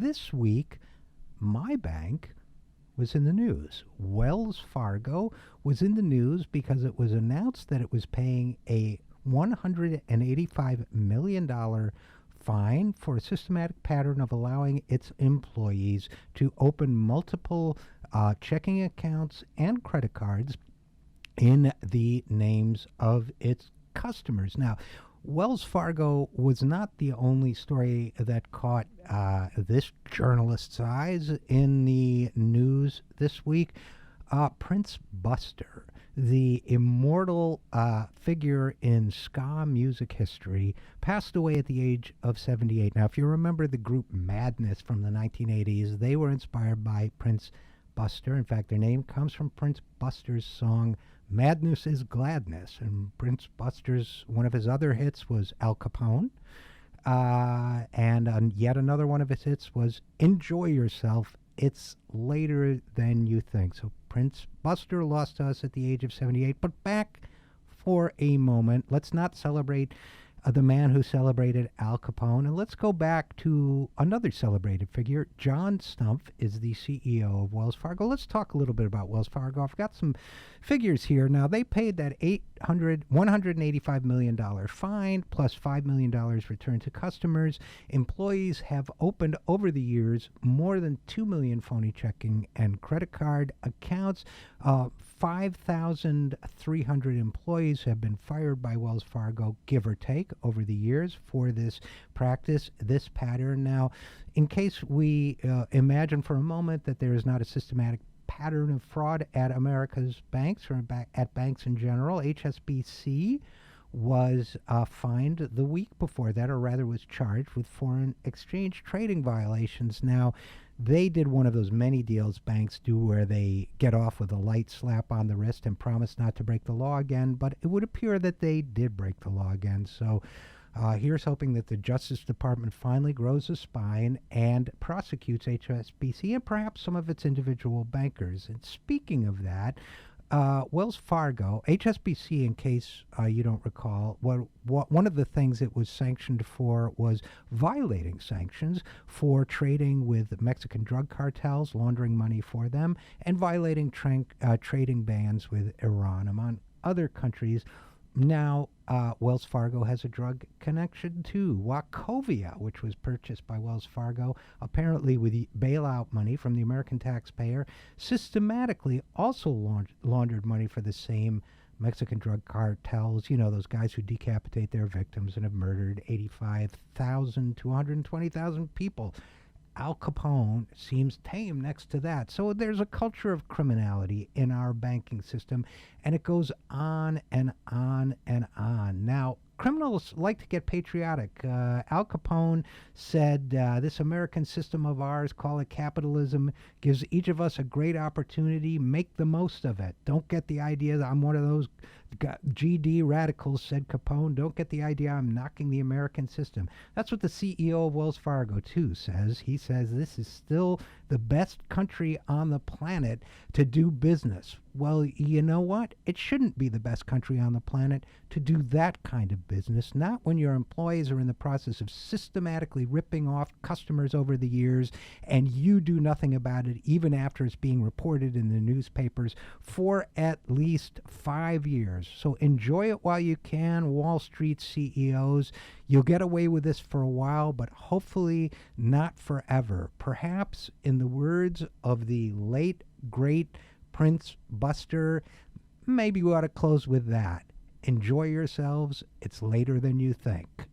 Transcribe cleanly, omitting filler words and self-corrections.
this week, my bank was in the news. Wells Fargo was in the news because it was announced that it was paying a $185 million fine for a systematic pattern of allowing its employees to open multiple checking accounts and credit cards in the names of its customers. Now, Wells Fargo was not the only story that caught this journalist's eyes in the news this week. Prince Buster, the immortal figure in ska music history, passed away at the age of 78. Now, if you remember the group Madness from the 1980s, they were inspired by Prince Buster. In fact, their name comes from Prince Buster's song Madness is Gladness. And Prince Buster's, one of his other hits was Al Capone. And yet another one of his hits was Enjoy Yourself. It's later than you think. So Prince Buster lost to us at the age of 78. But back for a moment, let's not celebrate the man who celebrated Al Capone. And let's go back to another celebrated figure. John Stumpf is the CEO of Wells Fargo. Let's talk a little bit about Wells Fargo. I've got some figures here. Now, they paid that $185 million fine plus $5 million returned to customers. Employees have opened over the years more than 2 million phony checking and credit card accounts. 5,300 employees have been fired by Wells Fargo, give or take, over the years for this practice, this pattern. Now, in case we imagine for a moment that there is not a systematic pattern of fraud at America's banks or at banks in general, HSBC was fined the week before that, or rather was charged with foreign exchange trading violations. Now, they did one of those many deals banks do where they get off with a light slap on the wrist and promise not to break the law again, but it would appear that they did break the law again. So here's hoping that the Justice Department finally grows a spine and prosecutes HSBC and perhaps some of its individual bankers. And speaking of that, Wells Fargo, HSBC, in case you don't recall, one of the things it was sanctioned for was violating sanctions for trading with Mexican drug cartels, laundering money for them, and violating trading bans with Iran, among other countries. Now, Wells Fargo has a drug connection too. Wachovia, which was purchased by Wells Fargo, apparently with bailout money from the American taxpayer, systematically also laundered money for the same Mexican drug cartels. You know, those guys who decapitate their victims and have murdered 85,000 to 120,000 people. Al Capone seems tame next to that. So there's a culture of criminality in our banking system, and it goes on and on and on. Now, criminals like to get patriotic. Al Capone said, this American system of ours, call it capitalism, gives each of us a great opportunity. Make the most of it. Don't get the idea that I'm one of those GD radicals, said Capone. Don't get the idea I'm knocking the American system. That's what the CEO of Wells Fargo, too, says. He says this is still the best country on the planet to do business. Well, you know what? It shouldn't be the best country on the planet to do that kind of business, not when your employees are in the process of systematically ripping off customers over the years and you do nothing about it even after it's being reported in the newspapers for at least 5 years. So enjoy it while you can, Wall Street CEOs. You'll get away with this for a while, but hopefully not forever. Perhaps, in the words of the late, great Prince Buster, maybe we ought to close with that. Enjoy yourselves. It's later than you think.